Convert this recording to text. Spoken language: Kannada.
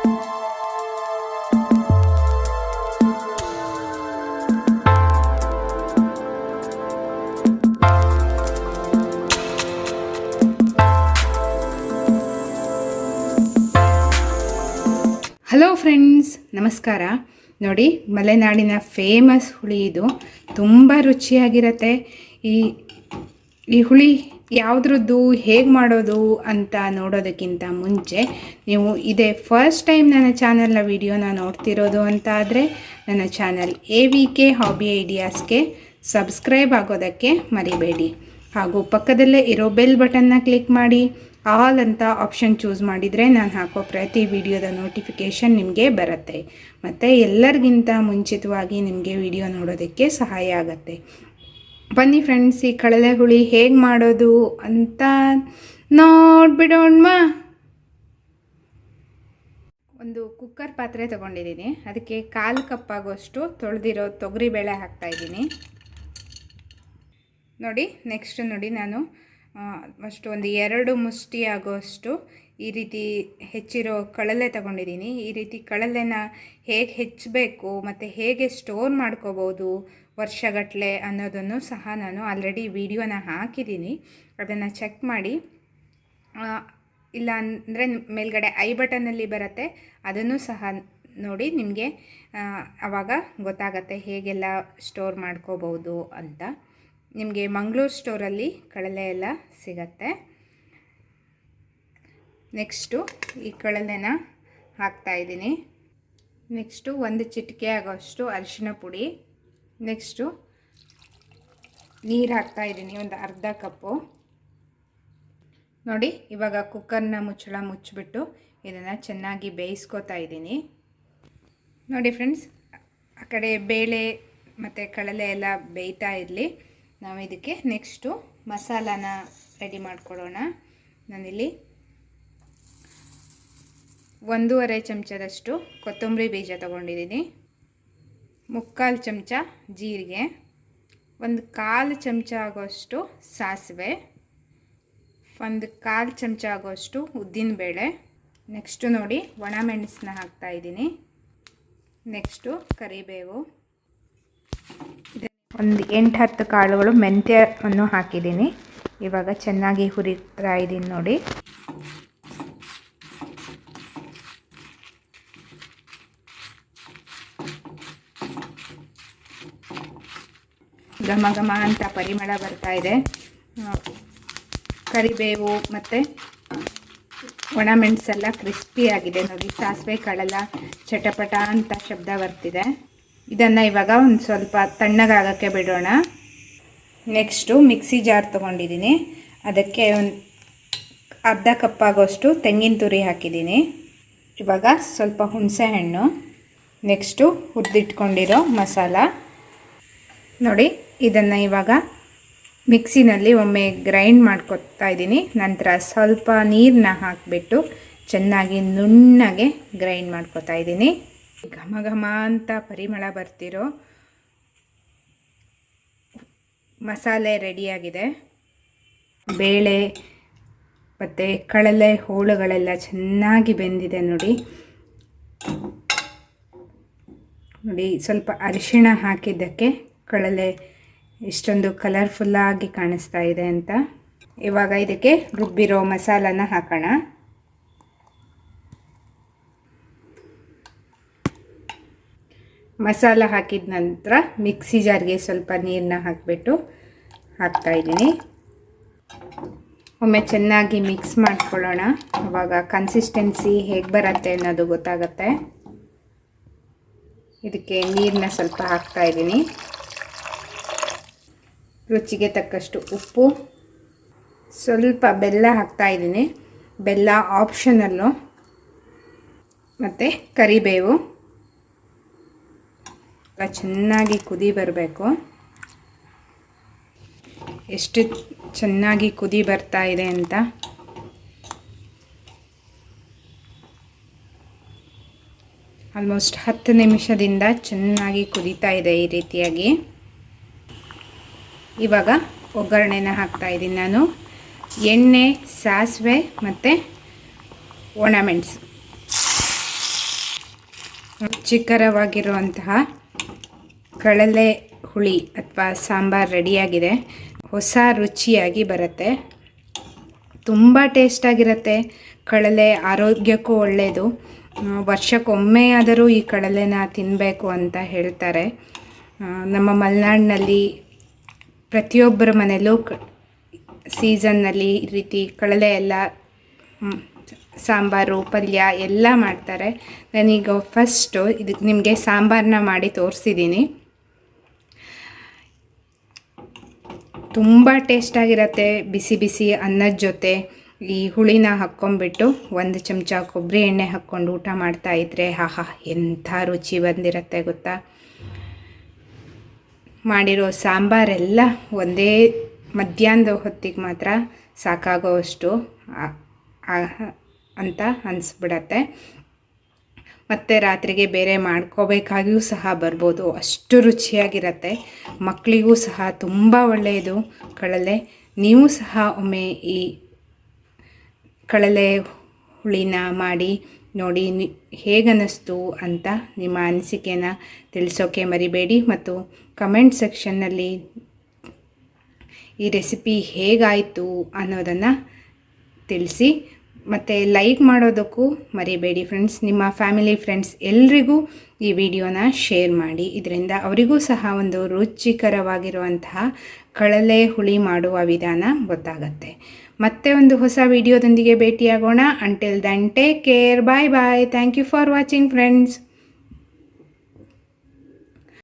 ಹಲೋ ಫ್ರೆಂಡ್ಸ್, ನಮಸ್ಕಾರ. ನೋಡಿ, ಮಲೆನಾಡಿನ ಫೇಮಸ್ ಹುಳಿ ಇದು. ತುಂಬ ರುಚಿಯಾಗಿರುತ್ತೆ. ಈ ಹುಳಿ ಯಾವುದ್ರದ್ದು, ಹೇಗೆ ಮಾಡೋದು ಅಂತ ನೋಡೋದಕ್ಕಿಂತ ಮುಂಚೆ ನೀವು ಇದೇ ಫಸ್ಟ್ ಟೈಮ್ ನನ್ನ ಚಾನಲ್ನ ವಿಡಿಯೋನ ನೋಡ್ತಿರೋದು ಅಂತ ಆದರೆ ನನ್ನ ಚಾನಲ್ AVK ಹಾಬಿ ಐಡಿಯಾಸ್ಗೆ ಸಬ್ಸ್ಕ್ರೈಬ್ ಆಗೋದಕ್ಕೆ ಮರಿಬೇಡಿ. ಹಾಗೂ ಪಕ್ಕದಲ್ಲೇ ಇರೋ ಬೆಲ್ ಬಟನ್ನ ಕ್ಲಿಕ್ ಮಾಡಿ ಆಲ್ ಅಂತ ಆಪ್ಷನ್ ಚೂಸ್ ಮಾಡಿದರೆ ನಾನು ಹಾಕೋ ಪ್ರತಿ ವಿಡಿಯೋದ ನೋಟಿಫಿಕೇಷನ್ ನಿಮಗೆ ಬರುತ್ತೆ. ಮತ್ತು ಎಲ್ಲರಿಗಿಂತ ಮುಂಚಿತವಾಗಿ ನಿಮಗೆ ವಿಡಿಯೋ ನೋಡೋದಕ್ಕೆ ಸಹಾಯ ಆಗುತ್ತೆ. ಬನ್ನಿ ಫ್ರೆಂಡ್ಸ್, ಈ ಕಡಲೆ ಹುಳಿ ಹೇಗೆ ಮಾಡೋದು ಅಂತ ನೋಡ್ಬಿಡೋಣ. ಒಂದು ಕುಕ್ಕರ್ ಪಾತ್ರೆ ತೊಗೊಂಡಿದ್ದೀನಿ. ಅದಕ್ಕೆ 1/4 ಕಪ್ ಆಗೋಷ್ಟು ತೊಳೆದಿರೋ ತೊಗರಿಬೇಳೆ ಹಾಕ್ತಾಯಿದ್ದೀನಿ. ನೋಡಿ, ನೆಕ್ಸ್ಟ್ ನೋಡಿ, ನಾನು ಅಷ್ಟು ಒಂದು 2 ಮುಷ್ಟಿ ಆಗೋಷ್ಟು ಈ ರೀತಿ ಹೆಚ್ಚಿರೋ ಕಡಲೆ ತಗೊಂಡಿದ್ದೀನಿ. ಈ ರೀತಿ ಕಡಲೆನ ಹೇಗೆ ಹೆಚ್ಚಬೇಕು ಮತ್ತು ಹೇಗೆ ಸ್ಟೋರ್ ಮಾಡ್ಕೋಬೋದು ವರ್ಷಗಟ್ಟಲೆ ಅನ್ನೋದನ್ನು ಸಹ ನಾನು ಆಲ್ರೆಡಿ ವಿಡಿಯೋನ ಹಾಕಿದ್ದೀನಿ. ಅದನ್ನು ಚೆಕ್ ಮಾಡಿ. ಇಲ್ಲ ಅಂದರೆ ಮೇಲ್ಗಡೆ ಐ ಬಟನ್ನಲ್ಲಿ ಬರುತ್ತೆ, ಅದನ್ನು ಸಹ ನೋಡಿ. ನಿಮಗೆ ಆವಾಗ ಗೊತ್ತಾಗತ್ತೆ ಹೇಗೆಲ್ಲ ಸ್ಟೋರ್ ಮಾಡ್ಕೋಬೋದು ಅಂತ. ನಿಮಗೆ ಮಂಗಳೂರು ಸ್ಟೋರಲ್ಲಿ ಕಡಲೆ ಎಲ್ಲ ಸಿಗತ್ತೆ. ನೆಕ್ಸ್ಟು ಈ ಕಡಲೆನ ಹಾಕ್ತಾಯಿದ್ದೀನಿ. ನೆಕ್ಸ್ಟು 1 ಚಿಟಿಕೆ ಆಗೋಷ್ಟು ಅರಿಶಿನ ಪುಡಿ. ನೆಕ್ಸ್ಟು ನೀರು ಹಾಕ್ತಾಯಿದ್ದೀನಿ, ಒಂದು ಅರ್ಧ ಕಪ್ಪು. ನೋಡಿ, ಇವಾಗ ಕುಕ್ಕರ್ನ ಮುಚ್ಚಳ ಮುಚ್ಚಿಬಿಟ್ಟು ಇದನ್ನು ಚೆನ್ನಾಗಿ ಬೇಯಿಸ್ಕೊತಾ ಇದ್ದೀನಿ. ನೋಡಿ ಫ್ರೆಂಡ್ಸ್, ಆ ಕಡೆ ಬೇಳೆ ಮತ್ತು ಕಡಲೆ ಎಲ್ಲ ಬೇಯ್ತಾ ಇರಲಿ. ನಾವು ಇದಕ್ಕೆ ನೆಕ್ಸ್ಟು ಮಸಾಲಾನ ರೆಡಿ ಮಾಡ್ಕೊಳ್ಳೋಣ. ನಾನಿಲ್ಲಿ 1.5 ಚಮಚದಷ್ಟು ಕೊತ್ತಂಬರಿ ಬೀಜ ತೊಗೊಂಡಿದ್ದೀನಿ, 3/4 ಚಮಚ ಜೀರಿಗೆ, 1/4 ಚಮಚ ಆಗೋಷ್ಟು ಸಾಸಿವೆ, 1/4 ಚಮಚ ಆಗೋಷ್ಟು ಉದ್ದಿನಬೇಳೆ. ನೆಕ್ಸ್ಟು ನೋಡಿ, ಒಣಮೆಣಸನ್ನ ಹಾಕ್ತಾಯಿದ್ದೀನಿ. ನೆಕ್ಸ್ಟು ಕರಿಬೇವು, ಒಂದು 8-10 ಕಾಳುಗಳು ಮೆಂತ್ಯವನ್ನು ಹಾಕಿದ್ದೀನಿ. ಇವಾಗ ಚೆನ್ನಾಗಿ ಹುರಿತಾ ಇದ್ದೀನಿ. ನೋಡಿ, ಘಮ ಘಮ ಅಂತ ಪರಿಮಳ ಬರ್ತಾ ಇದೆ. ಕರಿಬೇವು ಮತ್ತು ಒಣಮೆಣಸೆಲ್ಲ ಕ್ರಿಸ್ಪಿಯಾಗಿದೆ. ನೋಡಿ, ಸಾಸಿವೆ ಕಾಳೆಲ್ಲ ಚಟಪಟ ಅಂತ ಶಬ್ದ ಬರ್ತಿದೆ. ಇದನ್ನು ಇವಾಗ ಒಂದು ಸ್ವಲ್ಪ ತಣ್ಣಗಾಗೋಕ್ಕೆ ಬಿಡೋಣ. ನೆಕ್ಸ್ಟು ಮಿಕ್ಸಿ ಜಾರ್ ತೊಗೊಂಡಿದ್ದೀನಿ. ಅದಕ್ಕೆ ಒಂದು ಅರ್ಧ ಕಪ್ ಆಗೋಷ್ಟು ತೆಂಗಿನ ತುರಿ ಹಾಕಿದ್ದೀನಿ. ಇವಾಗ ಸ್ವಲ್ಪ ಹುಣಸೆ ಹಣ್ಣು, ನೆಕ್ಸ್ಟು ಹುರಿದಿಟ್ಕೊಂಡಿರೋ ಮಸಾಲ. ನೋಡಿ, ಇದನ್ನು ಇವಾಗ ಮಿಕ್ಸಿನಲ್ಲಿ ಒಮ್ಮೆ ಗ್ರೈಂಡ್ ಮಾಡ್ಕೊತಾ ಇದ್ದೀನಿ. ನಂತರ ಸ್ವಲ್ಪ ನೀರನ್ನ ಹಾಕಿಬಿಟ್ಟು ಚೆನ್ನಾಗಿ ನುಣ್ಣಗೆ ಗ್ರೈಂಡ್ ಮಾಡ್ಕೊತಾ ಇದ್ದೀನಿ. ಘಮ ಘಮ ಅಂತ ಪರಿಮಳ ಬರ್ತಿರೋ ಮಸಾಲೆ ರೆಡಿಯಾಗಿದೆ. ಬೇಳೆ ಮತ್ತು ಕಡಲೆ ಹೋಳುಗಳೆಲ್ಲ ಚೆನ್ನಾಗಿ ಬೆಂದಿದೆ. ನೋಡಿ, ಸ್ವಲ್ಪ ಅರಿಶಿಣ ಹಾಕಿದ್ದಕ್ಕೆ ಕಡಲೆ ಇಷ್ಟೊಂದು ಕಲರ್ಫುಲ್ಲಾಗಿ ಕಾಣಿಸ್ತಾ ಇದೆ ಅಂತ. ಇವಾಗ ಇದಕ್ಕೆ ರುಬ್ಬಿರೋ ಮಸಾಲನ ಹಾಕೋಣ. ಮಸಾಲ ಹಾಕಿದ ನಂತರ ಮಿಕ್ಸಿ ಜಾರ್ಗೆ ಸ್ವಲ್ಪ ನೀರನ್ನ ಹಾಕಿಬಿಟ್ಟು ಹಾಕ್ತಾಯಿದ್ದೀನಿ. ಒಮ್ಮೆ ಚೆನ್ನಾಗಿ ಮಿಕ್ಸ್ ಮಾಡ್ಕೊಳ್ಳೋಣ. ಆವಾಗ ಕನ್ಸಿಸ್ಟೆನ್ಸಿ ಹೇಗೆ ಬರುತ್ತೆ ಅನ್ನೋದು ಗೊತ್ತಾಗುತ್ತೆ. ಇದಕ್ಕೆ ನೀರನ್ನ ಸ್ವಲ್ಪ ಹಾಕ್ತಾಯಿದ್ದೀನಿ. ರುಚಿಗೆ ತಕ್ಕಷ್ಟು ಉಪ್ಪು, ಸ್ವಲ್ಪ ಬೆಲ್ಲ ಹಾಕ್ತಾಯಿದ್ದೀನಿ. ಬೆಲ್ಲ ಆಪ್ಷನಲ್ಲು. ಮತ್ತು ಕರಿಬೇವು. ಚೆನ್ನಾಗಿ ಕುದಿ ಬರಬೇಕು. ಎಷ್ಟು ಚೆನ್ನಾಗಿ ಕುದಿ ಬರ್ತಾ ಇದೆ ಅಂತ. ಆಲ್ಮೋಸ್ಟ್ 10 ನಿಮಿಷದಿಂದ ಚೆನ್ನಾಗಿ ಕುದೀತಾ ಇದೆ ಈ ರೀತಿಯಾಗಿ. ಇವಾಗ ಒಗ್ಗರಣೆನ ಹಾಕ್ತಾಯಿದ್ದೀನಿ ನಾನು. ಎಣ್ಣೆ, ಸಾಸಿವೆ ಮತ್ತು ಒಣಮೆಣಸು. ರುಚಿಕರವಾಗಿರುವಂತಹ ಕಳಲೆ ಹುಳಿ ಅಥವಾ ಸಾಂಬಾರು ರೆಡಿಯಾಗಿದೆ. ಹೊಸ ರುಚಿಯಾಗಿ ಬರುತ್ತೆ, ತುಂಬ ಟೇಸ್ಟಾಗಿರುತ್ತೆ. ಕಳಲೆ ಆರೋಗ್ಯಕ್ಕೂ ಒಳ್ಳೆಯದು. ವರ್ಷಕ್ಕೊಮ್ಮೆ ಆದರೂ ಈ ಕಡಲೆನ ತಿನ್ನಬೇಕು ಅಂತ ಹೇಳ್ತಾರೆ. ನಮ್ಮ ಮಲೆನಾಡಿನಲ್ಲಿ ಪ್ರತಿಯೊಬ್ಬರ ಮನೆಯಲ್ಲೂ ಸೀಸನ್ನಲ್ಲಿ ಈ ರೀತಿ ಕಳಲೆ ಎಲ್ಲ ಸಾಂಬಾರು ಪಲ್ಯ ಎಲ್ಲ ಮಾಡ್ತಾರೆ. ನಾನೀಗ ಫಸ್ಟು ಇದಕ್ಕೆ ನಿಮಗೆ ಸಾಂಬಾರನ್ನ ಮಾಡಿ ತೋರಿಸಿದ್ದೀನಿ. ತುಂಬ ಟೇಸ್ಟಾಗಿರುತ್ತೆ. ಬಿಸಿ ಬಿಸಿ ಅನ್ನದ ಜೊತೆ ಈ ಹುಳಿನ ಹಾಕ್ಕೊಂಬಿಟ್ಟು 1 ಚಮಚ ಕೊಬ್ಬರಿ ಎಣ್ಣೆ ಹಾಕ್ಕೊಂಡು ಊಟ ಮಾಡ್ತಾಯಿದ್ರೆ ಆಹಾ ಎಂಥ ರುಚಿ ಬಂದಿರುತ್ತೆ ಗೊತ್ತಾ. ಮಾಡಿರೋ ಸಾಂಬಾರೆಲ್ಲ ಒಂದೇ ಮಧ್ಯಾಹ್ನದ ಹೊತ್ತಿಗೆ ಮಾತ್ರ ಸಾಕಾಗೋವಷ್ಟು ಅಂತ ಅನಿಸ್ಬಿಡತ್ತೆ. ಮತ್ತು ರಾತ್ರಿಗೆ ಬೇರೆ ಮಾಡ್ಕೋಬೇಕಾಗಿಯೂ ಸಹ ಬರ್ಬೋದು, ಅಷ್ಟು ರುಚಿಯಾಗಿರುತ್ತೆ. ಮಕ್ಕಳಿಗೂ ಸಹ ತುಂಬ ಒಳ್ಳೆಯದು ಕಳಲೆ. ನೀವು ಸಹ ಒಮ್ಮೆ ಈ ಕಳಲೆ ಹುಳಿನ ಮಾಡಿ ನೋಡಿ, ಹೇಗನ್ನಿಸ್ತು ಅಂತ ನಿಮ್ಮ ಅನಿಸಿಕೆನ ತಿಳಿಸೋಕೆ ಮರಿಬೇಡಿ. ಮತ್ತು ಕಮೆಂಟ್ ಸೆಕ್ಷನ್ನಲ್ಲಿ ಈ ರೆಸಿಪಿ ಹೇಗಾಯಿತು ಅನ್ನೋದನ್ನು ತಿಳಿಸಿ. ಮತ್ತು ಲೈಕ್ ಮಾಡೋದಕ್ಕೂ ಮರಿಬೇಡಿ ಫ್ರೆಂಡ್ಸ್. ನಿಮ್ಮ ಫ್ಯಾಮಿಲಿ ಫ್ರೆಂಡ್ಸ್ ಎಲ್ರಿಗೂ ಈ ವಿಡಿಯೋನ ಶೇರ್ ಮಾಡಿ. ಇದರಿಂದ ಅವರಿಗೂ ಸಹ ಒಂದು ರುಚಿಕರವಾಗಿರುವಂತಹ ಕಳಲೆ ಹುಳಿ ಮಾಡುವ ವಿಧಾನ ಗೊತ್ತಾಗತ್ತೆ. ಮತ್ತೆ ಒಂದು ಹೊಸ ವಿಡಿಯೋದೊಂದಿಗೆ ಭೇಟಿಯಾಗೋಣ. Until then take care, bye bye. Thank you for watching friends.